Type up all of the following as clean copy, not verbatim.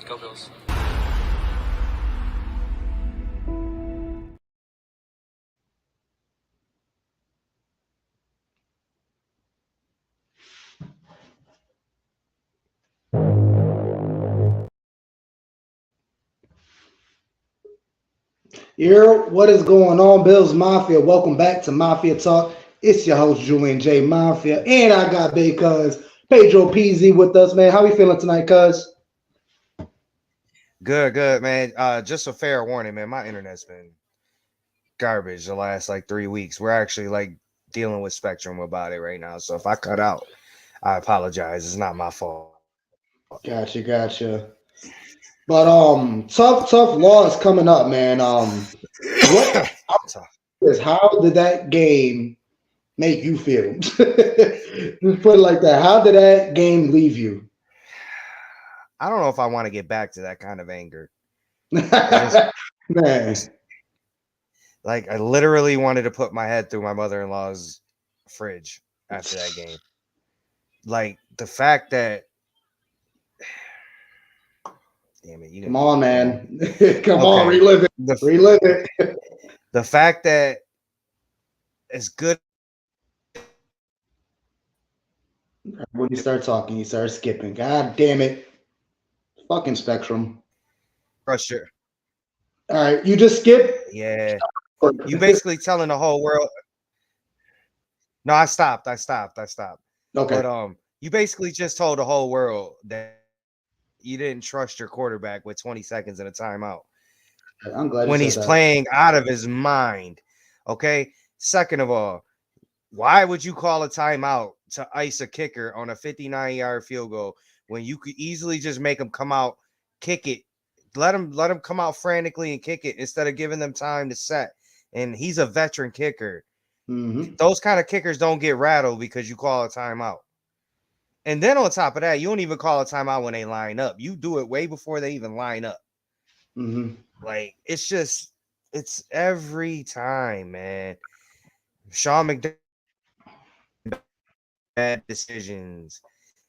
Go Bills. What is going on, Bills Mafia? Welcome back to Mafia Talk. It's your host, Julian J. Mafia, and I got big cuz Pedro PZ with us, man. How we feeling tonight, cuz? Good, man. Just a fair warning, man. My internet's been garbage the last like 3 weeks. We're actually like dealing with Spectrum about it right now. So if I cut out, I apologize. It's not my fault. Gotcha. But tough loss coming up, man. What So, is how did that game make you feel? Just put it like that. How did that game leave you? I don't know if I want to get back to that kind of anger. Just Man. like I literally wanted to put my head through my mother-in-law's fridge after that game. Like the fact that damn it, Come on, man. Come on, relive it. Relive it. The fact that as good when you start talking, you start skipping. God damn it. Fucking Spectrum. pressure. All right, you just skip? Yeah. You basically telling the whole world. No, I stopped. Okay. But you basically just told the whole world that you didn't trust your quarterback with 20 seconds in a timeout. I'm glad when he's playing out of his mind. Okay. Second of all, why would you call a timeout to ice a kicker on a 59-yard field goal when you could easily just make him come out, kick it, let him come out frantically and kick it instead of giving them time to set? And he's a veteran kicker. Mm-hmm. Those kind of kickers don't get rattled because you call a timeout. And then on top of that, you don't even call a timeout when they line up. You do it way before they even line up. Mm-hmm. Like, it's every time, man. Sean McDermott, bad decisions.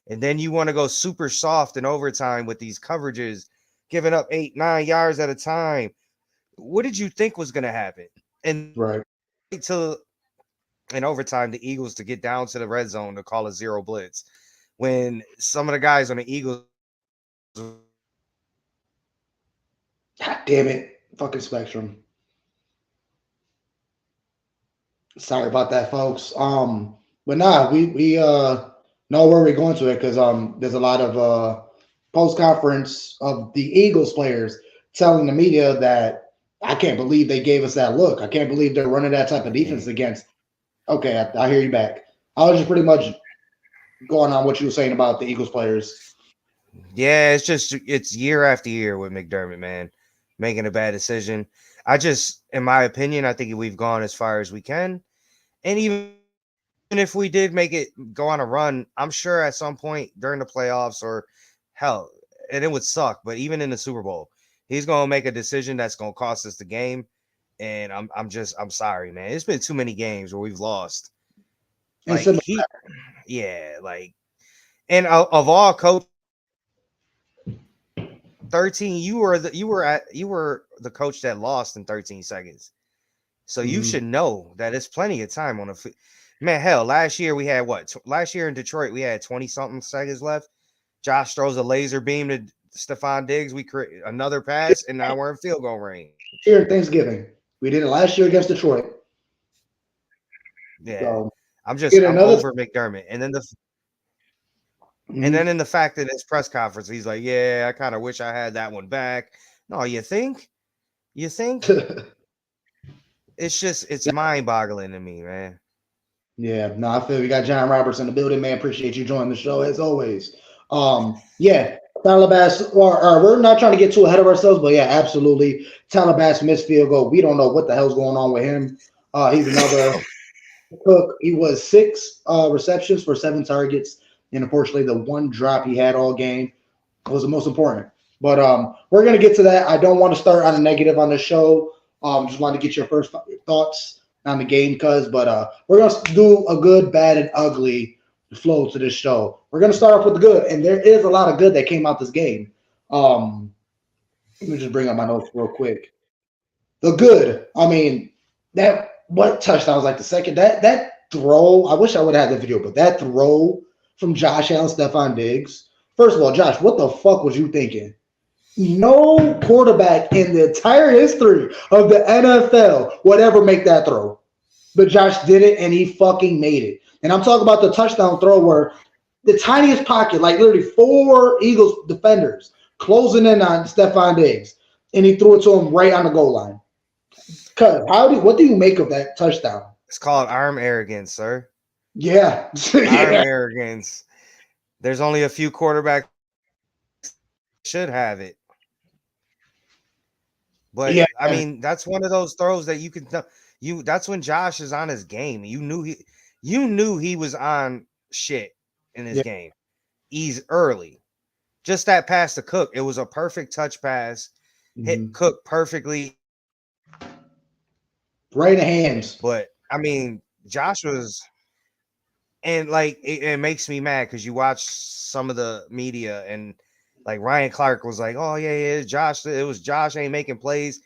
And then you want to go super soft in overtime with these coverages, giving up 8-9 yards at a time. What did you think was going to happen? And right till in overtime, the Eagles to get down to the red zone to call a zero blitz. When some of the guys on the Eagles. God damn it. Fucking Spectrum. Sorry about that, folks. But nah, we know where we're going to it because there's a lot of post conference of the Eagles players telling the media that I can't believe they gave us that look. I can't believe they're running that type of defense against. Okay, I hear you back. I was just pretty much going on what you were saying about the Eagles players. Yeah, it's year after year with McDermott, man, making a bad decision. In my opinion, I think we've gone as far as we can. And even if we did make it go on a run, I'm sure at some point during the playoffs or hell, and it would suck, but even in the Super Bowl, he's going to make a decision that's going to cost us the game. And I'm sorry, man. It's been too many games where we've lost. Like and of all coach 13, you were the coach that lost in 13 seconds. So you should know that it's plenty of time on man. Hell, last year we had last year in Detroit, we had 20 something seconds left. Josh throws a laser beam to Stephon Diggs. We create another pass, and now we're in field goal range. Here at Thanksgiving. We did it last year against Detroit. Yeah. So, I'm over McDermott. And then and then in the fact that his press conference, he's like, yeah, I kind of wish I had that one back. No, you think? It's mind-boggling to me, man. Yeah, no, I feel we got John Roberts in the building, man. Appreciate you joining the show as always. Talibass, or we're not trying to get too ahead of ourselves, but yeah, absolutely. Talibass missed field goal. We don't know what the hell's going on with him. He's another cook. He was 6 receptions for 7 targets, and unfortunately, the one drop he had all game was the most important. But we're gonna get to that. I don't want to start on a negative on the show. Just want to get your first thoughts on the game, but we're gonna do a good, bad, and ugly flow to this show. We're gonna start off with the good, and there is a lot of good that came out this game. Let me just bring up my notes real quick. The good. I mean, that what touchdown was like the second that throw. I wish I would have had the video, but that throw from Josh Allen, Stephon Diggs. First of all, Josh, what the fuck was you thinking? No quarterback in the entire history of the NFL would ever make that throw. But Josh did it, and he fucking made it. And I'm talking about the touchdown throw where the tiniest pocket, like literally 4 Eagles defenders closing in on Stephon Diggs, and he threw it to him right on the goal line. Cause what do you make of that touchdown? It's called arm arrogance, sir. Yeah. Arm arrogance. There's only a few quarterbacks should have it. But yeah. I mean, that's one of those throws that you can that's when Josh is on his game. You knew he was on shit in his game. He's early. Just that pass to Cook. It was a perfect touch pass. Hit Cook perfectly. Right in the hands. But I mean, Josh was, and like it makes me mad because you watch some of the media and like Ryan Clark was like, "Oh yeah, Josh. It was Josh ain't making plays."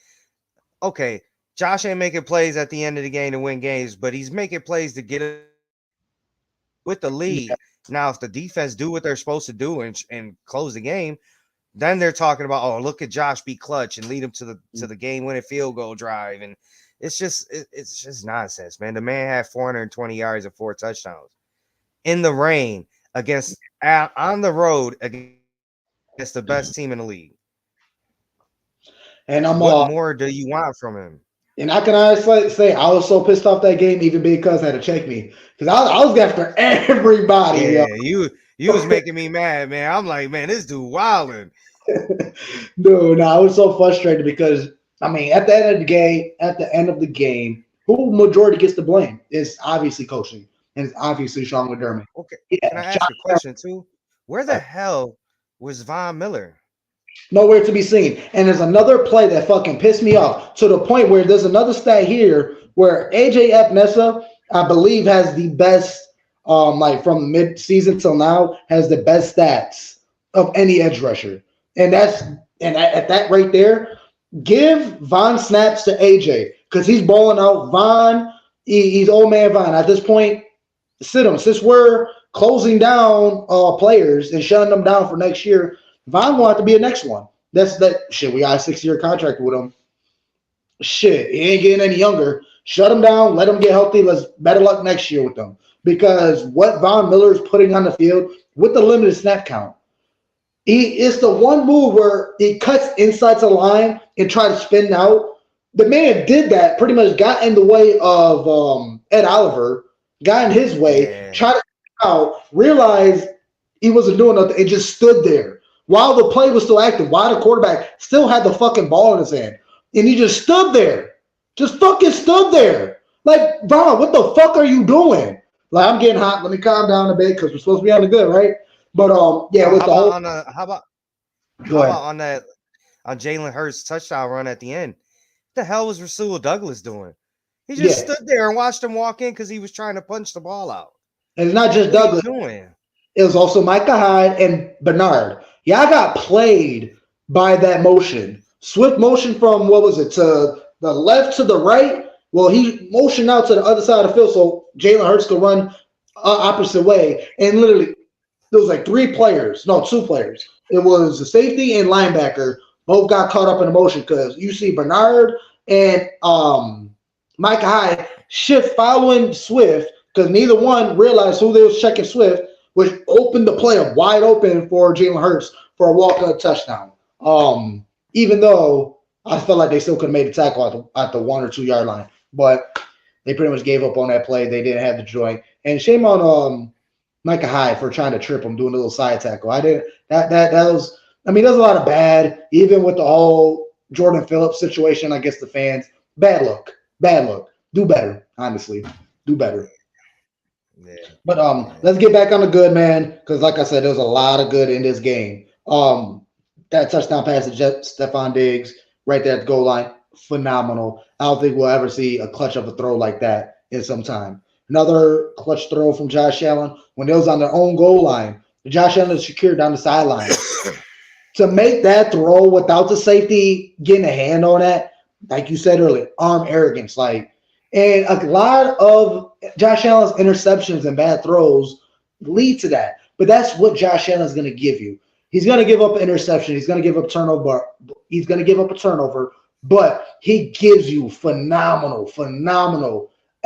Okay, Josh ain't making plays at the end of the game to win games, but he's making plays to get it with the lead. Yeah. Now, if the defense do what they're supposed to do and close the game, then they're talking about, oh, look at Josh be clutch and lead him to the game-winning field goal drive, and it's just nonsense, man. The man had 420 yards and 4 touchdowns in the rain on the road against the best team in the league. And what more do you want from him? And I can honestly say I was so pissed off that game, even because I had to check me, because I was after everybody. Yeah, yo. You was making me mad, man. I'm like, man, this dude wilding. Dude, I was so frustrated because I mean, at the end of the game, who majority gets the blame? It's obviously coaching, and it's obviously Sean McDermott. Okay, yeah, can I ask a question too? Where the hell was Von Miller? Nowhere to be seen. And there's another play that fucking pissed me off to the point where there's another stat here where AJ Epinesa, I believe, has the best, like from mid-season till now, has the best stats of any edge rusher. And at that right there, give Von snaps to AJ because he's balling out. Von, he's old man Von. At this point, sit him. Since we're closing down players and shutting them down for next year, Von will have to be the next one. That's that shit. We got a 6-year contract with him. Shit, he ain't getting any younger. Shut him down. Let him get healthy. Let's better luck next year with them. Because what Von Miller is putting on the field with the limited snap count, it's the one move where he cuts inside the line and try to spin out. The man did that. Pretty much got in the way of Ed Oliver. Got in his way. Tried to out. Realized he wasn't doing nothing. And just stood there. While the play was still active, while the quarterback still had the fucking ball in his hand. And he just stood there. Just fucking stood there. Like, Von, what the fuck are you doing? Like, I'm getting hot. Let me calm down a bit because we're supposed to be on the good, right? But, yeah, with the whole... How about on Jalen Hurts' touchdown run at the end? What the hell was Rasul Douglas doing? He just stood there and watched him walk in because he was trying to punch the ball out. And it's not just Douglas. It was also Micah Hyde and Bernard. Y'all got played by that motion. Swift motion from, what was it, to the left to the right? Well, he motioned out to the other side of the field so Jalen Hurts could run opposite way. And literally, there was like 2 players. It was the safety and linebacker. Both got caught up in the motion because you see Bernard and Micah Hyde shift following Swift because neither one realized who they was checking Swift, which opened the play up wide open for Jalen Hurts for a walk-up touchdown. Even though I felt like they still could have made the tackle at the 1 or 2 yard line, but they pretty much gave up on that play. They didn't have the joy. And shame on Micah Hyde for trying to trip him, doing a little side tackle. That was. I mean, there's a lot of bad, even with the whole Jordan Phillips situation. I guess the fans, bad luck. Do better, honestly. Do better. Yeah. But let's get back on the good, man, because like I said, there was a lot of good in this game. That touchdown pass to Stephon Diggs right there at the goal line, phenomenal. I don't think we'll ever see a clutch of a throw like that in some time. Another clutch throw from Josh Allen when they was on their own goal line. Josh Allen is secured down the sideline. to make that throw without the safety getting a hand on that, like you said earlier, arm arrogance. Like, and a lot of Josh Allen's interceptions and bad throws lead to that. But that's what Josh Allen's going to give you. He's going to give up an interception. He's going to give up turnover. He's going to give up a turnover, but he gives you phenomenal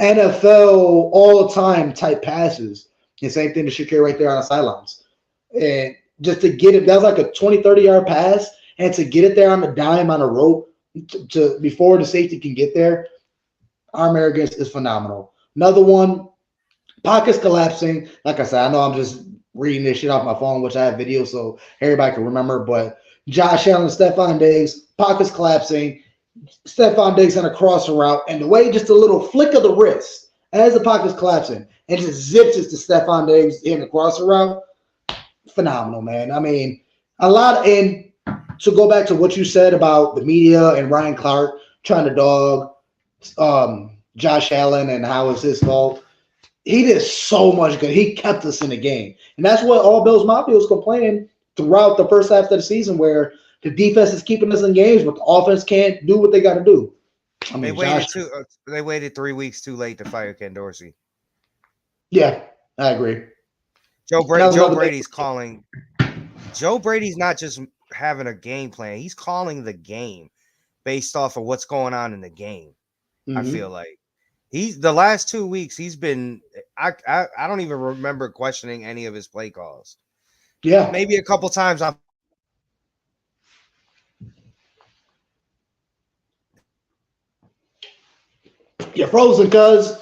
NFL all time type passes. And same thing to Shakir right there on the sidelines. And just to get it, that was like a 20, 30-yard pass. And to get it there on the dime on a rope to before the safety can get there, arm arrogance is phenomenal. Another one, pockets collapsing. Like I said, I know I'm just reading this shit off my phone, which I have video so everybody can remember. But Josh Allen, Stephon Diggs, pockets collapsing. Stephon Diggs on a crossing route, and the way just a little flick of the wrist as the pocket's collapsing and just zips it to Stephon Diggs in the crossing route. Phenomenal, man. I mean, a lot. And to go back to what you said about the media and Ryan Clark trying to dog Josh Allen and how it's his fault. He did so much good. He kept us in the game. And that's what all Bills Mafia was complaining throughout the first half of the season, where the defense is keeping us in games, but the offense can't do what they got to do. I mean, they waited 3 weeks too late to fire Ken Dorsey. Yeah, I agree. Joe Brady's calling. Joe Brady's not just having a game plan. He's calling the game based off of what's going on in the game. I feel like the last 2 weeks he's been. I don't even remember questioning any of his play calls. Yeah, maybe a couple times You're frozen, cuz.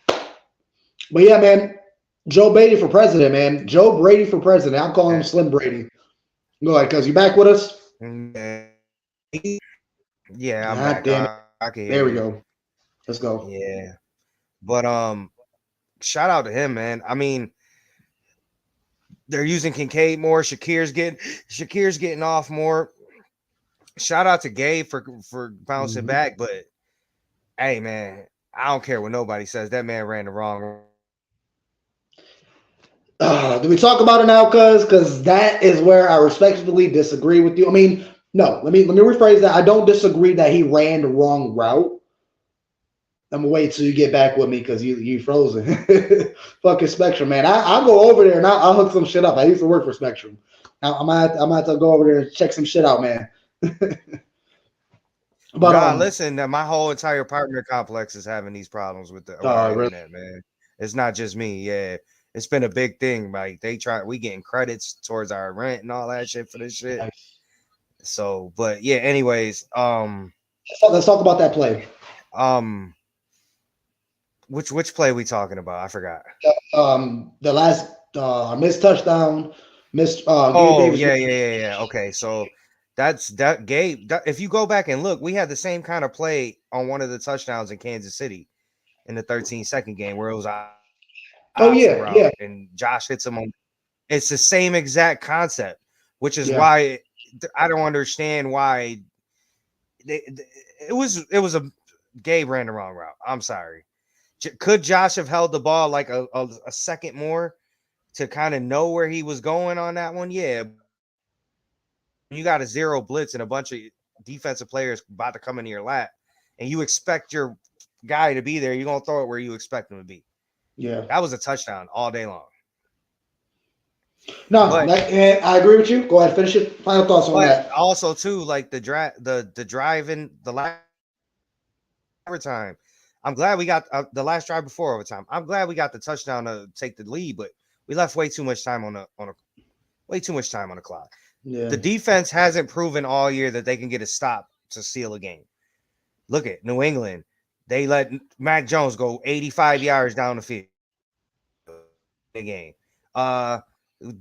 But yeah, man. Joe Brady for president, man. Joe Brady for president. I'm calling him Slim Brady. Go ahead, cuz. You back with us? Yeah, I'm back. There we go. Let's go. Yeah. But shout out to him, man. I mean, they're using Kincaid more. Shakir's getting off more. Shout out to Gabe for bouncing back, but hey, man, I don't care what nobody says. That man ran the wrong. Do we talk about it now, cuz? Because that is where I respectfully disagree with you. I mean, no, let me rephrase that. I don't disagree that he ran the wrong route. I'm gonna wait till you get back with me because you frozen. Fucking Spectrum, man. I'll go over there and I'll hook some shit up. I used to work for Spectrum. I might have to go over there and check some shit out, man. But listen, my whole entire partner complex is having these problems with the internet, man. It's not just me. Yeah, it's been a big thing. Like we getting credits towards our rent and all that shit for this shit. Nice. So, but yeah. Anyways, let's talk about that play. Which play we talking about? I forgot. The last missed touchdown. Yeah. Okay, so. That's that Gabe. If you go back and look, we had the same kind of play on one of the touchdowns in Kansas City in the 13-second game where it was yeah. And Josh hits him on. It's the same exact concept, which is why I don't understand why it was a Gabe ran the wrong route. I'm sorry. Could Josh have held the ball like a second more to kind of know where he was going on that one? Yeah. You got a zero blitz and a bunch of defensive players about to come into your lap, and you expect your guy to be there. You're going to throw it where you expect him to be. Yeah. That was a touchdown all day long. No, and I agree with you. Go ahead, finish it. Final thoughts on that. Also, too, like the drive in the last overtime. I'm glad we got the last drive before overtime. I'm glad we got the touchdown to take the lead, but we left way too much time on the clock. Yeah. The defense hasn't proven all year that they can get a stop to steal a game. Look at New England. They let Mac Jones go 85 yards down the field. The game.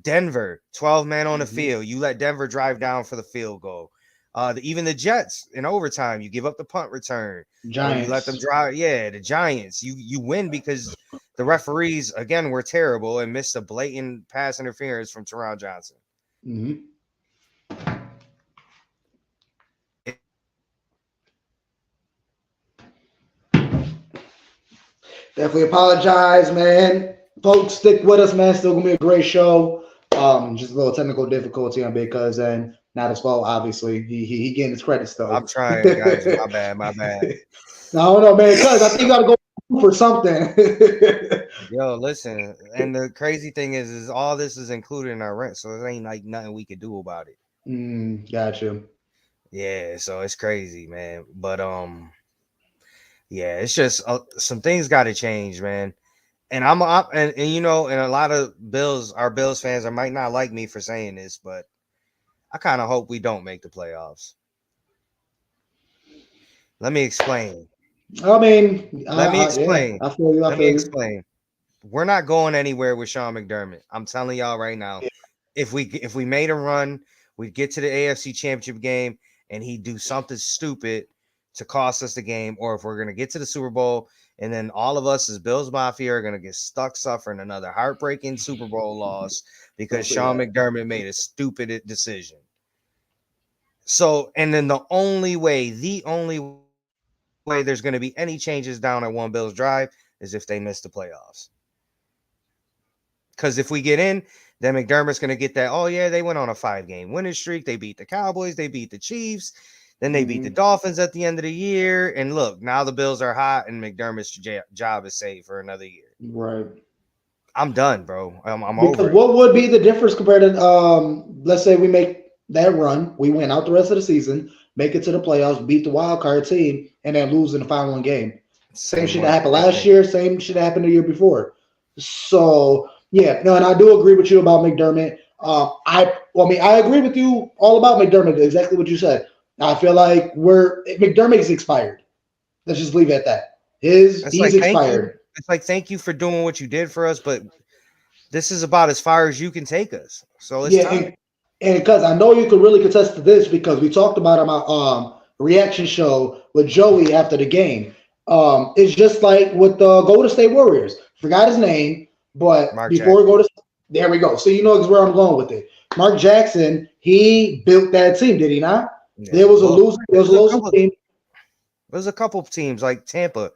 Denver, 12 men on the field. You let Denver drive down for the field goal. Even the Jets in overtime, you give up the punt return. Giants. You let them drive. Yeah, the Giants. You win because the referees, again, were terrible and missed a blatant pass interference from Teron Johnson. Mm-hmm. Definitely apologize, man. Folks, stick with us, man. Still gonna be a great show. Just a little technical difficulty on because and not his fault. Obviously, he getting his credits though. I'm trying, guys. My bad. My bad. I don't know, man. Cuz I think you gotta go for something. Yo, listen. And the crazy thing is all this is included in our rent, so it ain't like nothing we could do about it. Gotcha. Yeah, so it's crazy, man. But yeah, it's just some things got to change, man. And and you know, and a lot of our Bills fans, might not like me for saying this, but I kind of hope we don't make the playoffs. Let me explain. I mean, Let me explain. I feel you. I Let me feel you. explain. We're not going anywhere with Sean McDermott. I'm telling y'all right now. Yeah. If we made a run, we'd get to the AFC Championship game, and he'd do something stupid to cost us the game. Or if we're gonna get to the Super Bowl, and then all of us as Bills Mafia are gonna get stuck suffering another heartbreaking Super Bowl loss because Sean McDermott made a stupid decision. So, and then the only way there's going to be any changes down at One Bills Drive is if they miss the playoffs. Because if we get in, then McDermott's going to get that, oh, yeah, they went on a 5-game winning streak. They beat the Cowboys. They beat the Chiefs. Then they beat the Dolphins at the end of the year. And look, now the Bills are hot and McDermott's job is safe for another year. Right. I'm done, bro. I'm Because over it. what would be the difference compared to let's say we make that run, we win out the rest of the season, make it to the playoffs, beat the wild card team, and then lose in the final game. Same shit that happened last year, same shit that happened the year before. So yeah, no, and I do agree with you about McDermott. I agree with you all about McDermott, exactly what you said. I feel like McDermott is expired. Let's just leave it at that. He's expired. It's like, thank you for doing what you did for us, but this is about as far as you can take us. So it's time. And because I know you could really contest to this because we talked about it on my reaction show with Joey after the game. It's just like with the Golden State Warriors. Forgot his name, but there we go. So you know where I'm going with it. Mark Jackson, he built that team, did he not? Yeah. There was a losing team. There's a couple of teams like Tampa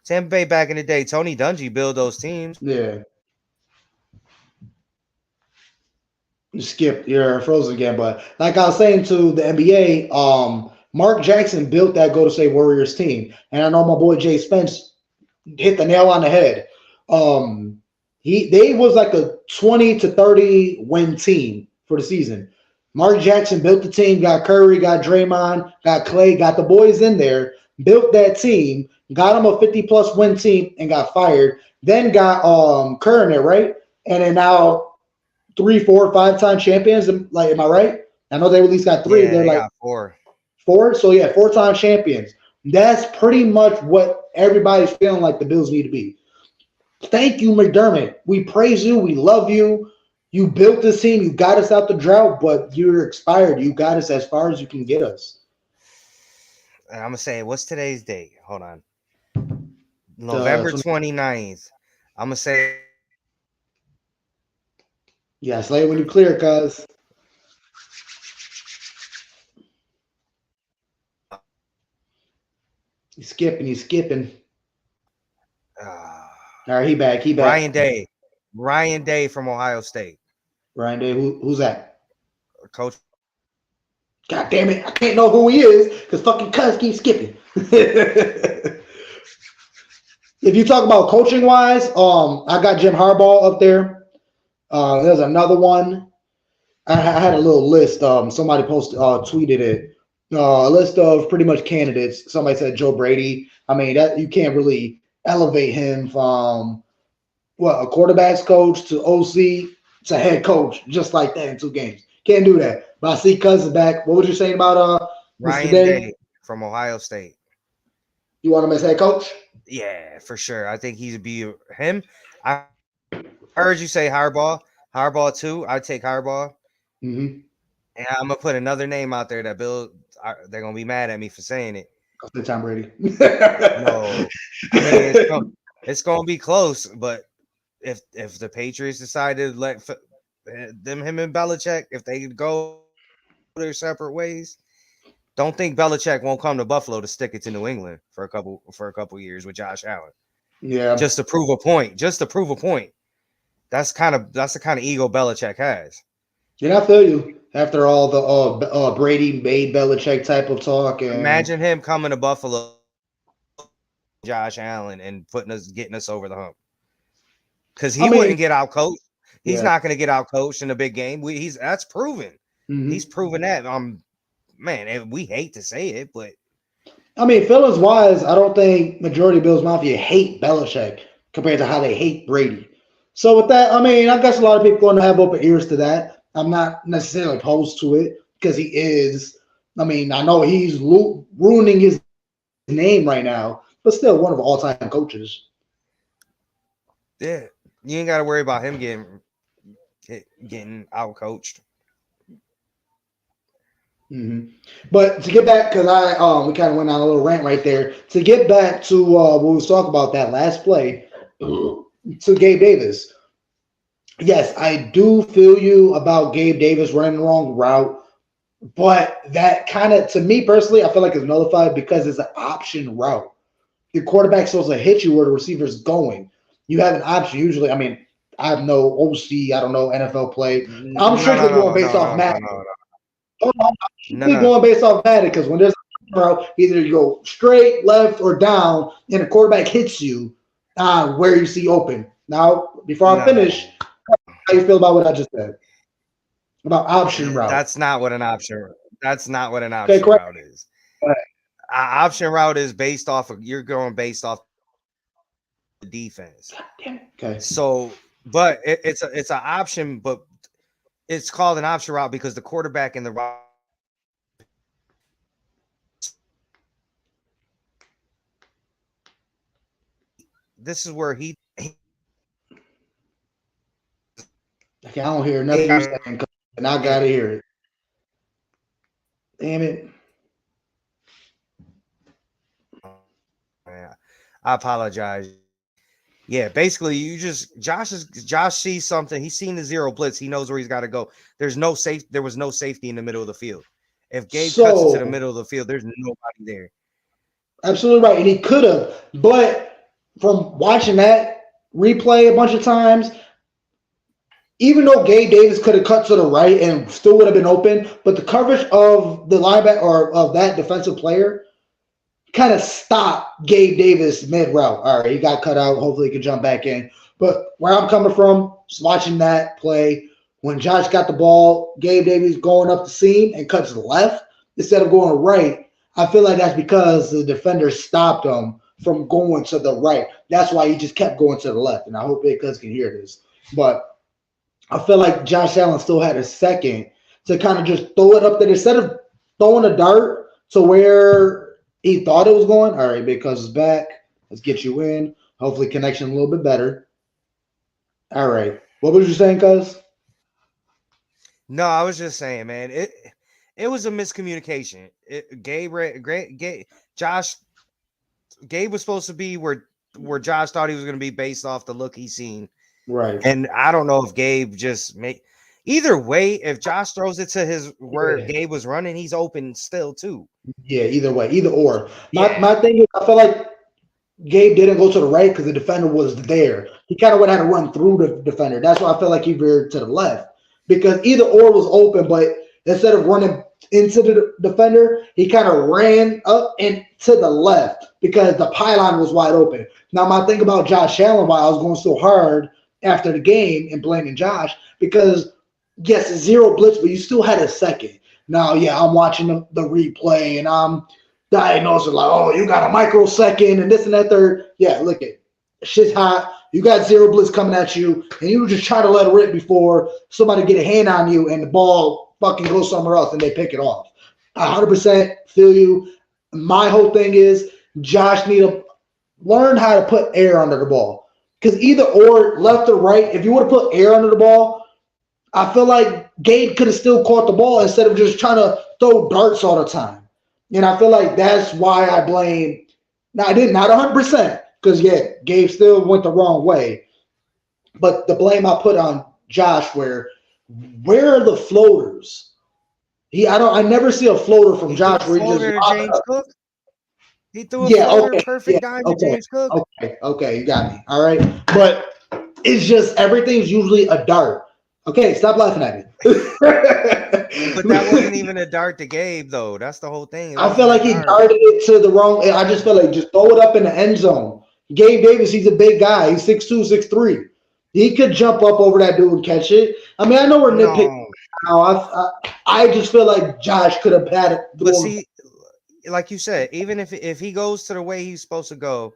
Bay back in the day. Tony Dungy built those teams. Yeah. Skip, you're frozen again. But like I was saying to the NBA, Mark Jackson built that Golden State Warriors team. And I know my boy Jay Spence hit the nail on the head. They was like a 20 to 30 win team for the season. Mark Jackson built the team, got Curry, got Draymond, got Clay, got the boys in there, built that team, got them a 50-plus win team, and got fired. Then got Kerr in there, right? And then now 3, 4, 5-time champions. Like, am I right? I know they at least got 3. Yeah, they got 4. 4? So, yeah, 4-time champions. That's pretty much what everybody's feeling like the Bills need to be. Thank you, McDermott. We praise you. We love you. You built this team. You got us out the drought, but you're expired. You got us as far as you can get us. And I'm going to say, what's today's date? Hold on. November 29th. I'm going to say. Yeah, slay it when you clear, cuz. He's skipping. All right, he back. Ryan Day from Ohio State. Ryan Day, who's that? Coach. God damn it, I can't know who he is because fucking cuz keeps skipping. If you talk about coaching wise, I got Jim Harbaugh up there. There's another one. I had a little list. Somebody tweeted it. A list of pretty much candidates. Somebody said Joe Brady. I mean, that you can't really elevate him from a quarterback's coach to OC to head coach just like that in 2 games. Can't do that. But I see Cousins back. What was you saying about Ryan Day from Ohio State? You want him as head coach? Yeah, for sure. I think he'd be him. I heard you say Harbaugh. Harbaugh too. I'd take Harbaugh. Mm-hmm. And I'm gonna put another name out there that they're gonna be mad at me for saying it. Tom Brady. No, I mean, it's gonna be close. But if the Patriots decided to let him and Belichick, if they go their separate ways, don't think Belichick won't come to Buffalo to stick it to New England for a couple years with Josh Allen. Yeah, just to prove a point. That's the kind of ego Belichick has. Yeah, I feel you. After all the Brady made Belichick type of talk, and Imagine him coming to Buffalo, Josh Allen, and getting us over the hump. Because I he mean, wouldn't get out coached. He's yeah. not going to get out coached in a big game. That's proven. He's Hmm. proven that. Man, and we hate to say it, but I mean, feelings wise, I don't think majority of Bills Mafia hate Belichick compared to how they hate Brady. So with that, I mean, I guess a lot of people going to have open ears to that. I'm not necessarily opposed to it because he is. I mean, I know he's ruining his name right now, but still one of all-time coaches. yeah, you ain't got to worry about him getting out coached. Hmm. But to get back, because we kind of went on a little rant right there. To get back to what we was talking about that last play to Gabe Davis. Yes, I do feel you about Gabe Davis running the wrong route, but that kind of, to me personally, I feel like it's nullified because it's an option route. The quarterback's supposed to hit you where the receiver's going. You have an option usually. I mean, I have no OC, I don't know NFL play. I'm No, no, strictly going no, based no, off no, no, Madden. no, I'm no, strictly no. going based off Madden because when there's a route, either you go straight, left, or down, and the quarterback hits you where you see open. Now, before I finish, No. how you feel about what I just said about option route? That's not what an option. That's not what an Okay, option correct. route is. Option route is based off of you're going based off the defense. Damn it. Okay. So, but it's an option, but it's called an option route because the quarterback in the route. This is where Okay, I don't hear nothing you're saying, and I gotta hear it. Damn it. Yeah, I apologize. Yeah, basically, Josh sees something. He's seen the zero blitz. He knows where he's got to go. There was no safety in the middle of the field. If Gabe cuts into the So, middle of the field, there's nobody there. absolutely right. And he could have, but from watching that replay a bunch of times, even though Gabe Davis could have cut to the right and still would have been open, but the coverage of the linebacker or of that defensive player kind of stopped Gabe Davis mid route. All right, he got cut out. Hopefully, he can jump back in. But where I'm coming from, just watching that play, when Josh got the ball, Gabe Davis going up the seam and cuts left instead of going right. I feel like that's because the defender stopped him from going to the right. That's why he just kept going to the left. And I hope Big Cuz can hear this. But I feel like Josh Allen still had a second to kind of just throw it up there instead of throwing a dart to where he thought it was going. All right, because it's back. Let's get you in. Hopefully, connection a little bit better. All right. What was you saying, Cuz? No, I was just saying, man, it was a miscommunication. Josh, Gabe was supposed to be where Josh thought he was going to be based off the look he seen, Right. and I don't know if Gabe just made. Either way, if Josh throws it to where Yeah. Gabe was running, he's open still too. Yeah, either way, either or. Yeah, My thing is, I feel like Gabe didn't go to the right because the defender was there. He kind of would have had to run through the defender. That's why I felt like he veered to the left because either or was open, but instead of running into the defender, he kind of ran up and to the left because the pylon was wide open. Now, my thing about Josh Allen, why I was going so hard after the game and blaming Josh, because yes, it's zero blitz, but you still had a second. Now, yeah, I'm watching the replay and I'm diagnosing like, oh, you got a microsecond and this and that third. Yeah, look at shit's hot. You got zero blitz coming at you, and you just try to let it rip before somebody get a hand on you and the ball fucking goes somewhere else and they pick it off. 100% feel you. My whole thing is Josh need to learn how to put air under the ball. Because either or, left or right, if you would have put air under the ball, I feel like Gabe could have still caught the ball instead of just trying to throw darts all the time. And I feel like that's why I blame. Now I did not 100% because yeah, Gabe still went the wrong way. But the blame I put on Josh, where are the floaters? I never see a floater from he threw a Josh where he just floater to James Cook. He threw a yeah, floater, okay, yeah, perfect dime to okay, James Cook. okay, you got me. All right, but it's just everything's usually a dart. Okay, stop laughing at me. But that wasn't even a dart to Gabe, though. That's the whole thing. It I feel wasn't a like he dart. darted it to the wrong. I just feel like just throw it up in the end zone. Gabe Davis, he's a big guy. He's 6'2", 6'3". He could jump up over that dude and catch it. I mean, I know we're nitpicking No, now. I just feel like Josh could have had it. but see, like you said, even if he goes to the way he's supposed to go,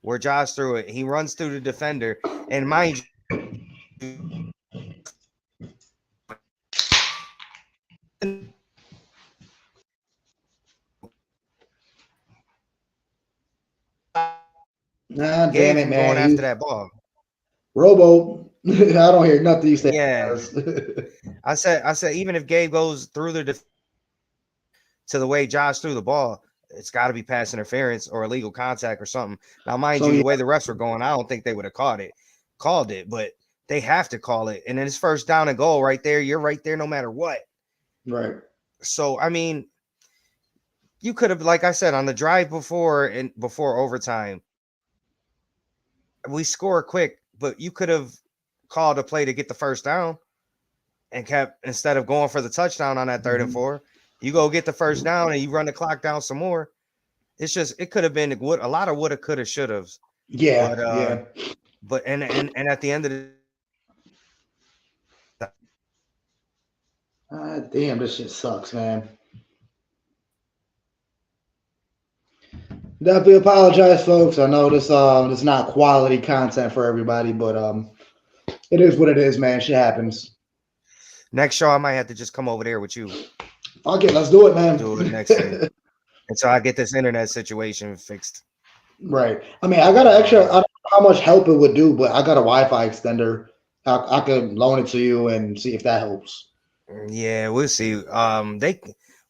where Josh threw it, he runs through the defender, and mind you, Nah, Gabe damn it, from going man. after that ball. Robo, I don't hear nothing you say. Yeah, I said, even if Gabe goes through to the way Josh threw the ball, it's got to be pass interference or illegal contact or something. Now, mind you, the way the refs were going, I don't think they would have called it, but they have to call it. And then it's first down and goal right there. You're right there no matter what. Right. So, I mean, you could have, like I said, on the drive before overtime, we score quick, but you could have called a play to get the first down and kept, instead of going for the touchdown on that 3rd and 4, you go get the first down and you run the clock down some more. It's just, it could have been a lot of woulda, coulda, shoulda. Yeah. But at the end of the damn, this shit sucks, man. Definitely apologize, folks. I know this it's not quality content for everybody, but it is what it is, man. Shit happens. Next show, I might have to just come over there with you. Fuck it, let's do it, man. Do it next day. Until I get this internet situation fixed. Right. I mean, I got an extra. I don't know how much help it would do, but I got a Wi-Fi extender. I could loan it to you and see if that helps. Yeah, we'll see. We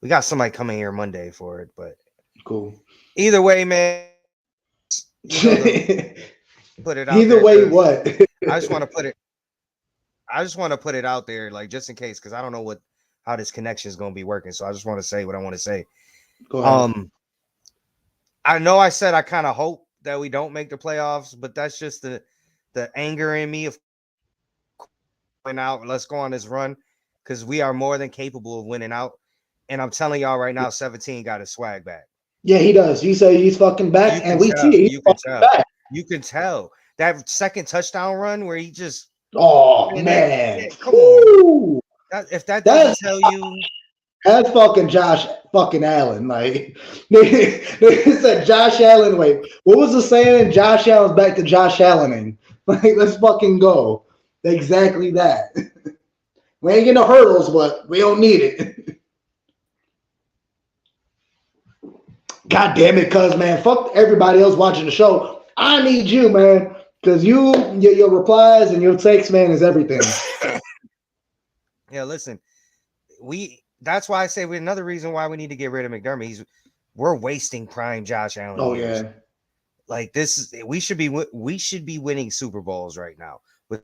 got somebody coming here Monday for it, but cool. Either way, man. Put it out. Either way, what? I just want to put it out there, like, just in case, because I don't know how this connection is going to be working. So I just want to say what I want to say. Go ahead. I know I said I kind of hope that we don't make the playoffs, but that's just the anger in me of going out. Let's go on this run, because we are more than capable of winning out. And I'm telling y'all right now, 17 got his swag back. Yeah, he does. He said he's fucking back, and we see it. You can tell. Back. You can tell that second touchdown run where he just. Oh man! Come on. If that doesn't tell you. That's fucking Josh fucking Allen. Like they said, Josh Allen. Wait, what was the saying? Josh Allen's back to Josh Allening. Like, let's fucking go. Exactly that. We ain't getting no hurdles, but we don't need it. God damn it, cuz, man. Fuck everybody else watching the show. I need you, man. Because your replies and your takes, man, is everything. Yeah, listen. That's why I say another reason why we need to get rid of McDermott. We're wasting prime Josh Allen. Oh, yeah. Like, we should be winning Super Bowls right now with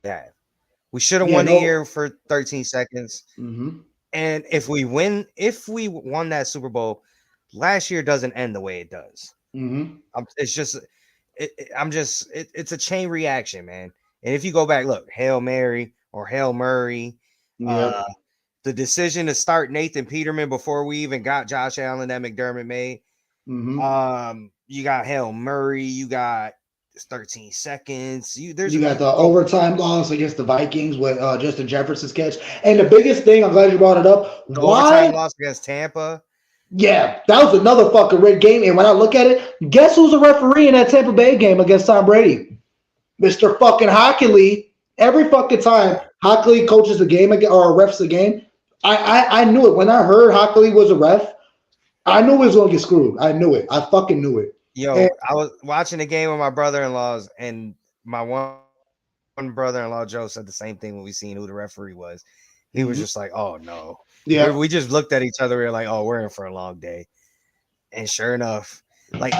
that. We should have won the year for 13 seconds. Mm-hmm. And if we won that Super Bowl, last year doesn't end the way it does. Mm-hmm. It's a chain reaction, man. And if you go back, look, Hail Mary or Hail Murray, yep. The decision to start Nathan Peterman before we even got Josh Allen that McDermott made. Mm-hmm. You got Hail Murray, you got 13 seconds. You got the overtime loss against the Vikings with Justin Jefferson's catch. And the biggest thing, I'm glad you brought it up. Overtime loss against Tampa. Yeah, that was another fucking red game. And when I look at it, guess who's a referee in that Tampa Bay game against Tom Brady? Mr. fucking Hockley. Every fucking time Hockley coaches the game or refs the game, I knew it. When I heard Hockley was a ref, I knew he was going to get screwed. I knew it. I fucking knew it. Yo, I was watching the game with my brother-in-laws, and my one brother-in-law, Joe, said the same thing when we seen who the referee was. He was just like, oh, no. Yeah. We just looked at each other. We were like, oh, we're in for a long day. And sure enough, like,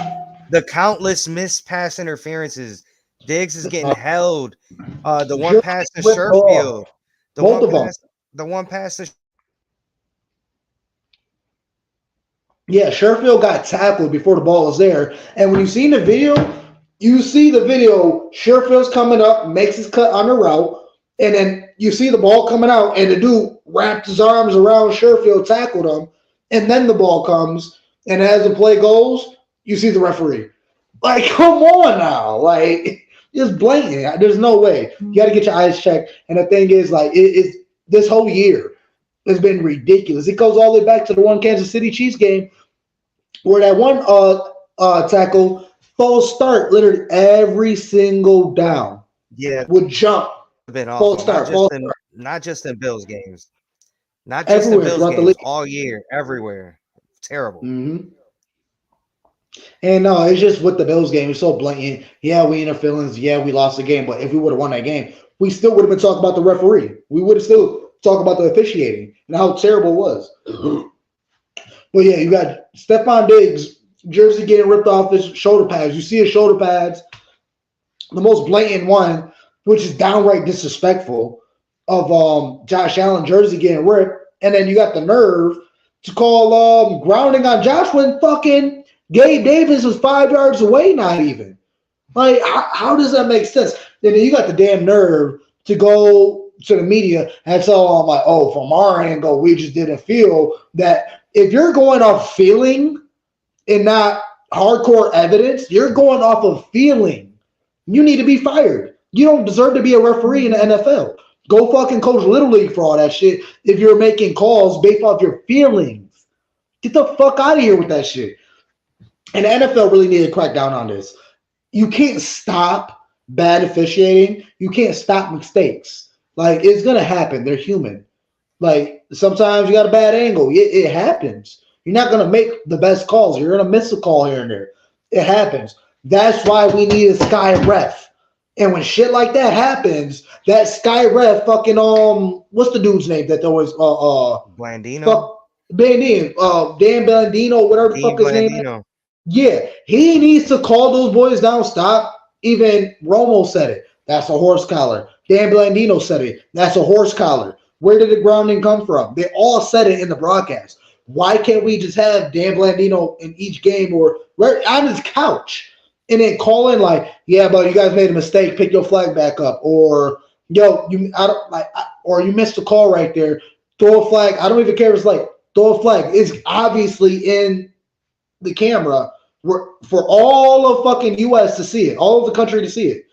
the countless missed pass interferences, Diggs is getting held. The one pass to Sherfield. The one pass to Yeah, Sherfield got tackled before the ball was there. And when you see the video, Sherfield's coming up, makes his cut on the route. And then you see the ball coming out, and the dude wrapped his arms around Sherfield, tackled him, and then the ball comes, and as the play goes, you see the referee. Like, come on now. Like, it's blatant. There's no way. You got to get your eyes checked. And the thing is, like, it's this whole year has been ridiculous. It goes all the way back to the one Kansas City Chiefs game where that one tackle, false start, literally every single down Yeah, would jump. been False awful. start, false start. Not just in Bills games. Not just in Everywhere Bills throughout the league. games, all year, everywhere. Terrible. Mm-hmm. And no, it's just with the Bills game. It's so blatant. Yeah, we in our feelings. Yeah, we lost the game. But if we would have won that game, we still would have been talking about the referee. We would have still talked about the officiating and how terrible it was. But yeah, you got Stephon Diggs jersey getting ripped off his shoulder pads. You see his shoulder pads. The most blatant one, which is downright disrespectful, of Josh Allen jersey getting ripped, and then you got the nerve to call grounding on Josh when fucking Gabe Davis was 5 yards away, not even. Like, how does that make sense? And then you got the damn nerve to go to the media and tell them, like, oh, from our angle, we just didn't feel that. If you're going off feeling and not hardcore evidence, you're going off of feeling. You need to be fired. You don't deserve to be a referee in the NFL. Go fucking coach Little League for all that shit if you're making calls based off your feelings. Get the fuck out of here with that shit. And the NFL really needed to crack down on this. You can't stop bad officiating. You can't stop mistakes. Like, it's going to happen. They're human. Like, sometimes you got a bad angle. It happens. You're not going to make the best calls. You're going to miss a call here and there. It happens. That's why we need a sky ref. And when shit like that happens, that sky ref fucking what's the dude's name that always Blandino? Dan Blandino, whatever the fuck his name is. Yeah, he needs to call those boys down. Stop. Even Romo said it. That's a horse collar. Dan Blandino said it. That's a horse collar. Where did the grounding come from? They all said it in the broadcast. Why can't we just have Dan Blandino in each game or right on his couch and then call in like, yeah, but you guys made a mistake. Pick your flag back up, or yo, or you missed a call right there. Throw a flag. I don't even care if it's like throw a flag. It's obviously in the camera for all of fucking US to see it, all of the country to see it.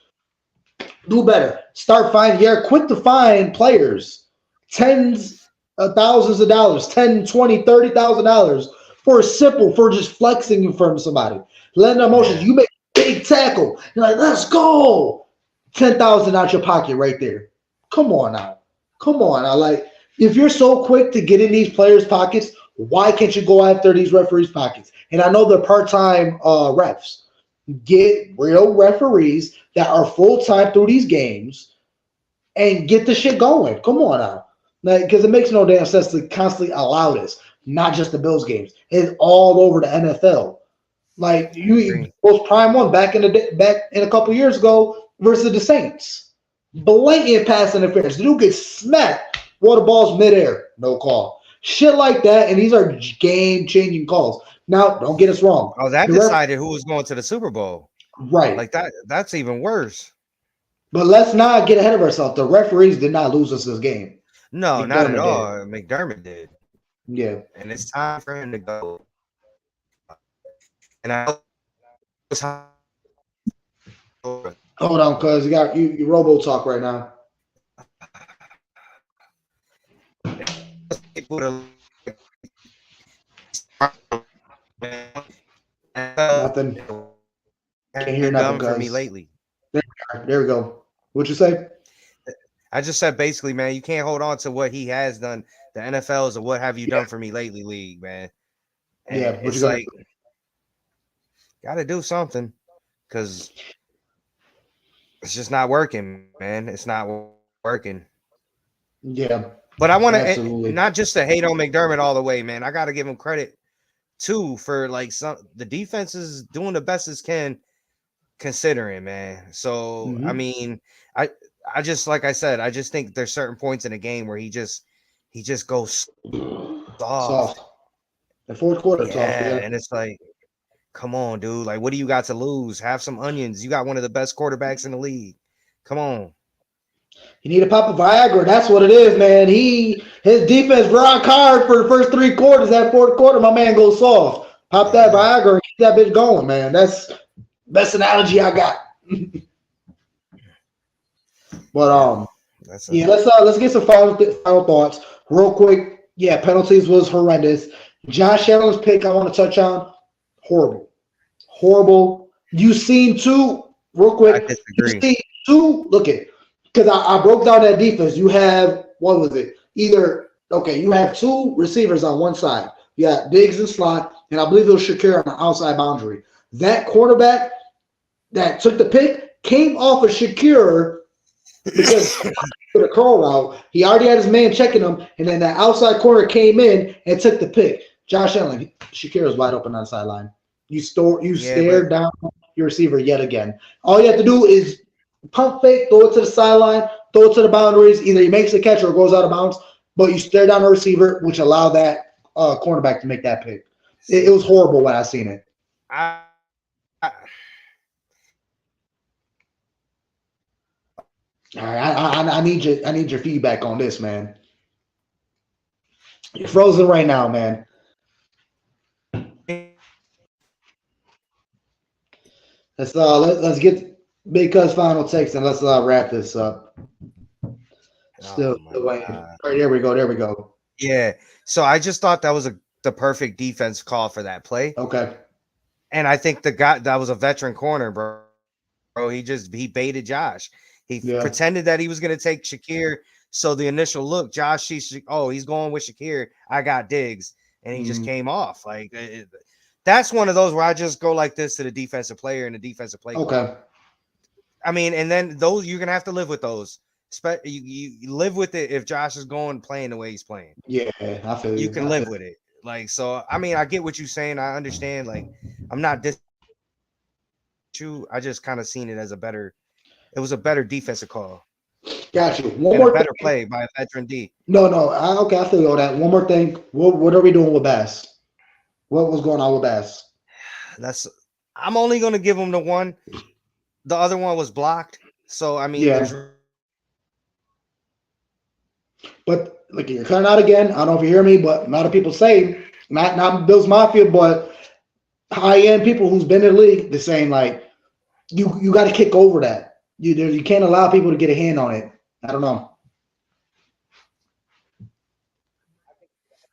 Do better. Start finding. Yeah, quit to find players. Tens of thousands of dollars, $10, $20, $30,000 for just flexing in front of somebody. Letting emotions. You make a big tackle. You're like, let's go. 10,000 out your pocket right there. Come on now. Like, if you're so quick to get in these players' pockets, why can't you go after these referees' pockets? And I know they're part-time refs. Get real referees that are full-time through these games and get the shit going. Come on now. Because it makes no damn sense to constantly allow this. Not just the Bills games. It's all over the NFL. Like, you was prime one back in a couple years ago versus the Saints. Blatant pass interference. The dude gets smacked while the ball's midair. No call. Shit like that, and these are game-changing calls. Now, don't get us wrong. Oh, that decided who was going to the Super Bowl. Right. Like that's even worse. But let's not get ahead of ourselves. The referees did not lose us this game. No, not at all. McDermott did. Yeah. And it's time for him to go. And I hold on, cuz you got you robo talk right now. Nothing. Can't hear nothing for me lately. There we go. What'd you say? I just said basically, man, you can't hold on to what he has done. The NFL's or what have you done for me lately, league, man. And yeah, it's like gotta do something because it's just not working, man. It's not working. Yeah. But I want to not just to hate on McDermott all the way, man. I got to give him credit too for like the defense is doing the best it can considering, man. So I mean, I just like I said, I just think there's certain points in the game where he just goes soft. The fourth quarter, yeah, and it's like, come on, dude. Like, what do you got to lose? Have some onions. You got one of the best quarterbacks in the league. Come on. You need to pop a Viagra. That's what it is, man. His defense rock hard for the first 3 quarters. That fourth quarter, my man goes soft. Pop that Viagra and keep that bitch going, man. That's best analogy I got. But yeah, let's get some final thoughts real quick. Yeah, penalties was horrendous. Josh Allen's pick I want to touch on. Horrible. You seen two real quick. I disagree. You seen two. Look at because I broke down that defense. You have what was it? You have two receivers on one side. You got Diggs and slot, and I believe it was Shakir on the outside boundary. That quarterback that took the pick came off of Shakir because for the curl route, he already had his man checking him, and then that outside corner came in and took the pick. Josh Allen, Shakir was wide open on the sideline. You stare down your receiver yet again. All you have to do is pump fake, throw it to the sideline, throw it to the boundaries. Either he makes the catch or it goes out of bounds, but you stare down the receiver, which allowed that cornerback to make that pick. It was horrible when I seen it. All right, I need your feedback on this, man. You're frozen right now, man. Let's get Big Cuz final text and let's wrap this up. Still waiting. All right, there we go. Yeah. So I just thought that was the perfect defense call for that play. Okay. And I think the guy that was a veteran corner, bro. He baited Josh. He pretended that he was going to take Shakir. So the initial look, Josh, he's going with Shakir. I got Diggs, and he just came off. Like that's one of those where I just go like this to the defensive player and the defensive play. Okay. I mean, and then those you're gonna have to live with those. You live with it if Josh is playing the way he's playing. Yeah, I feel you. You can live with it. Like, so I mean, I get what you're saying. I understand. Like, I'm not I just kind of seen it as it was a better defensive call. Got you. One more better play by a veteran D. No. Okay, I feel all that. One more thing. What are we doing with Bass? What was going on with Bass? I'm only going to give him the one. The other one was blocked. So, I mean, but look, you're cutting out again. I don't know if you hear me, but a lot of people say, not Bills Mafia, but high-end people who's been in the league, they're saying, like, you got to kick over that. You can't allow people to get a hand on it. I don't know.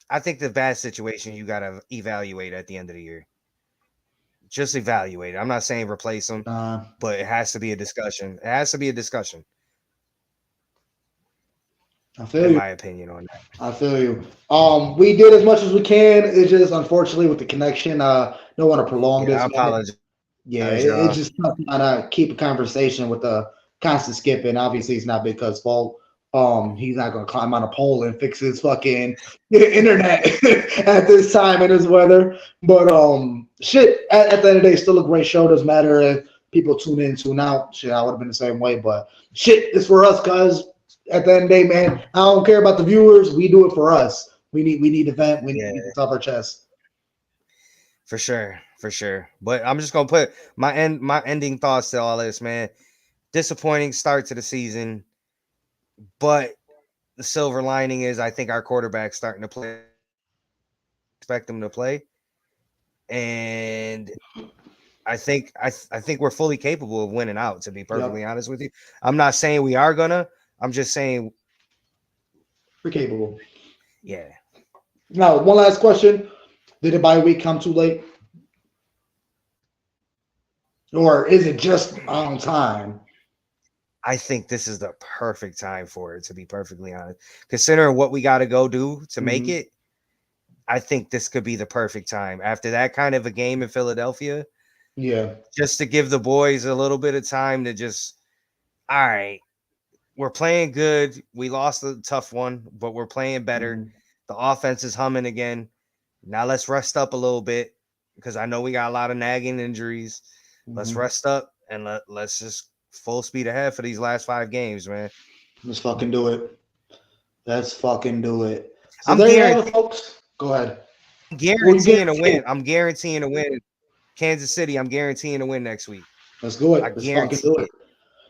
I think the Bass situation you got to evaluate at the end of the year. Just evaluate it. I'm not saying replace him, but it has to be a discussion. It has to be a discussion. I feel you. My opinion on that. I feel you. We did as much as we can. It's just unfortunately with the connection, don't want to prolong this. I apologize. Yeah, it's just tough to keep a conversation with the constant skipping. Obviously, it's not Big Cuz's fault. He's not going to climb on a pole and fix his fucking internet at this time in this weather. But shit, at the end of the day, still a great show. Doesn't matter if people tune in, tune out. Shit, I would have been the same way. But shit, it's for us, cuz at the end of the day, man, I don't care about the viewers. We do it for us. We need to vent. We need to top our chest. For sure. But I'm just gonna put my ending thoughts to all this, man. Disappointing start to the season, but the silver lining is I think our quarterback's starting to play. Expect them to play, and I think we're fully capable of winning out. To be perfectly honest with you, I'm not saying we are gonna. I'm just saying we're capable. Yeah. Now, one last question: did the bye week come too late? Or is it just on time? I think this is the perfect time for it, to be perfectly honest. Considering what we got to go do to make it, I think this could be the perfect time. After that kind of a game in Philadelphia, just to give the boys a little bit of time to just, all right, we're playing good. We lost a tough one, but we're playing better. The offense is humming again. Now let's rest up a little bit because I know we got a lot of nagging injuries. Let's rest up and let's just full speed ahead for these last 5 games, man. Let's fucking do it. So I'm guaranteeing, folks. Go ahead. Guaranteeing a win. I'm guaranteeing a win. Kansas City, I'm guaranteeing a win next week. Let's do it. I guarantee it.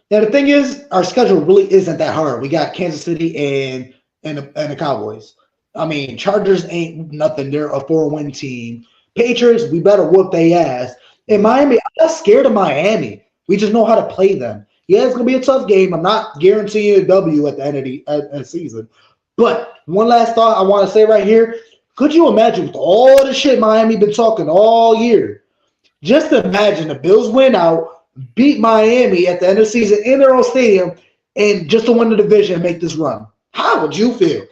Yeah, the thing is, our schedule really isn't that hard. We got Kansas City and the Cowboys. I mean, Chargers ain't nothing. They're a 4-win team. Patriots, we better whoop their ass. In Miami, I'm not scared of Miami. We just know how to play them. Yeah, it's gonna be a tough game. I'm not guaranteeing a W at the end of the season. But one last thought I want to say right here. Could you imagine with all the shit Miami been talking all year? Just imagine the Bills win out, beat Miami at the end of the season in their own stadium, and just to win the division and make this run. How would you feel?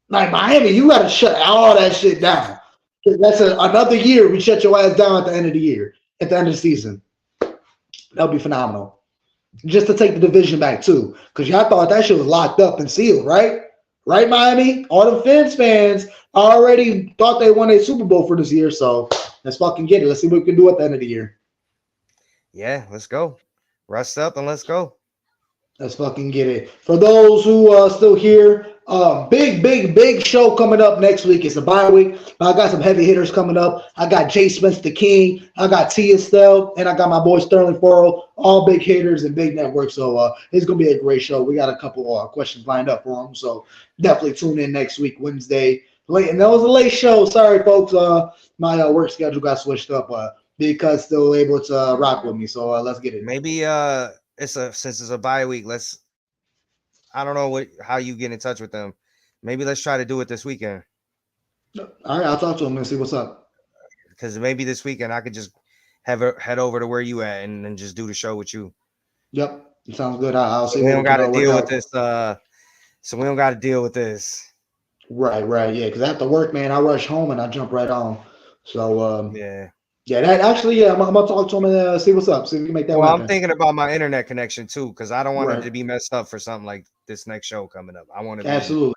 Like Miami, you got to shut all that shit down. That's another year we shut your ass down at the end of the year, at the end of the season. That would be phenomenal. Just to take the division back too, because y'all thought that shit was locked up and sealed, right? Right, Miami? All the Fins fans already thought they won a Super Bowl for this year, so let's fucking get it. Let's see what we can do at the end of the year. Yeah, let's go. Rest up and let's go. Let's fucking get it. For those who are still here, big show coming up next week. It's a bye week. I got some heavy hitters coming up. I got Jay Spence the King. I got T. Estelle. And I got my boy Sterling Furrow. All big hitters and big networks. So it's going to be a great show. We got a couple questions lined up for them. So definitely tune in next week, Wednesday. Late, and that was a late show. Sorry, folks. My work schedule got switched up because still able to rock with me. So let's get it. Maybe since it's a bye week, I don't know how you get in touch with them. Maybe let's try to do it this weekend. All right, I'll talk to them and see what's up. Because maybe this weekend I could just head over to where you at and then just do the show with you. Yep, sounds good. I'll see. We don't got to deal with this. So we don't got to deal with this. Right, yeah. Because after work, man, I rush home and I jump right on. So yeah. That actually, I'm gonna talk to him and see what's up. See if we can make that. Well, happen. I'm thinking about my internet connection too, because I don't want it to be messed up for something like this next show coming up. I want to absolutely.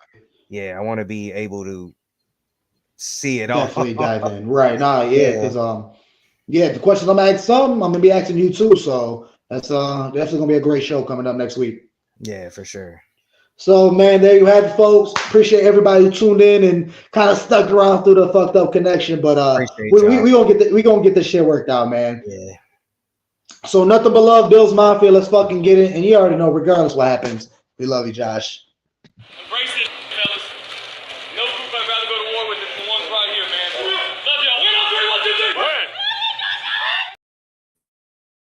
I want to be able to see it all. Definitely dive in. Right. Because the questions I'm asking I'm gonna be asking you too. So that's definitely gonna be a great show coming up next week. Yeah, for sure. So, man, there you have it, folks. Appreciate everybody who tuned in and kind of stuck around through the fucked up connection. But we gonna get this shit worked out, man. Yeah. So nothing but love, Bills Mafia. Let's fucking get it. And you already know, regardless what happens, we love you, Josh. Embrace it.